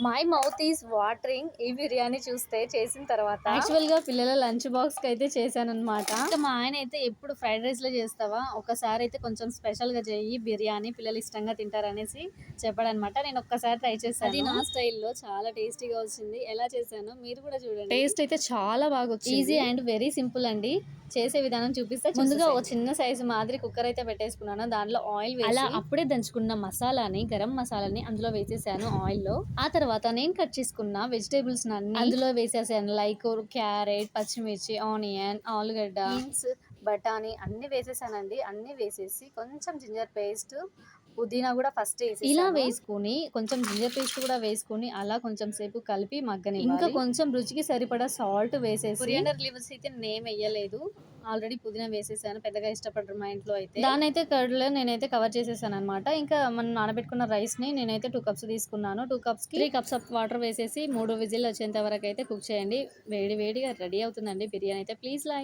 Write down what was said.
My mouth is watering ఈ బిర్యానీ చూస్తే చేసిన తర్వాత. యాక్చువల్ గా పిల్లల లంచ్ బాక్స్ కి అయితే చేశాను అనమాట. ఇంకా మా ఆయన అయితే ఎప్పుడు ఫ్రైడ్ రైస్ లో చేస్తావా, ఒకసారి అయితే కొంచెం స్పెషల్ గా చేయి బిర్యానీ, పిల్లలు ఇష్టంగా తింటారనేసి చెప్పాడనమాట. నేను ఒక్కసారి ట్రై చేశాను. అది నా స్టైల్లో చాలా టేస్టీగా వచ్చింది. ఎలా చేశానో మీరు కూడా చూడండి. టేస్ట్ అయితే చాలా బాగా వచ్చింది. ఈజీ అండ్ వెరీ సింపుల్ అండి. చేసే విధానం చూపిస్తే ముందుగా ఒక చిన్న సైజు మాదిరి కుక్కర్ అయితే పెట్టేసుకున్నాను. దాంట్లో ఆయిల్ వేసి అలా అప్పుడే దంచుకున్న మసాలాని, గరం మసాలాని అందులో వేసేసాను ఆయిల్ లో. ఆ తర్వాత నేను కట్ చేసుకున్న వెజిటేబుల్స్ అందులో వేసేసాను. లైక్ క్యారెట్, పచ్చిమిర్చి, ఆనియన్, ఆలుగడ్డ, బీన్స్, బఠానీ అన్ని వేసేసానండి. అన్ని వేసేసి కొంచెం జింజర్ పేస్ట్, పుదీనా కూడా ఫస్ట్ ఇలా వేసుకుని కొంచెం జింజర్ పేస్ట్ కూడా వేసుకుని అలా కొంచెం సేపు కలిపి మగ్గని. ఇంకా కొంచెం రుచికి సరిపడా సాల్ట్ వేసేసి, కొరియాండర్ లీవ్స్ అయితే నేమ్ వేయలేదు, ఆల్రెడీ పుదీనా వేసేసాను. పెద్దగా ఇష్టపడరు మా ఇంట్లో అయితే. దాని అయితే కర్డ్ లో నేనైతే కవర్ చేసేసాను అనమాట. ఇంకా మనం నానబెట్టుకున్న రైస్ ని నేనైతే 2 కప్స్ తీసుకున్నాను. 2 కప్స్ కి 3 కప్స్ ఆఫ్ వాటర్ వేసేసి 3 విజిల్ వచ్చేంత వరకు అయితే కుక్ చేయండి. వేడి వేడిగా రెడీ అవుతుందండి బిర్యానీ అయితే. Please like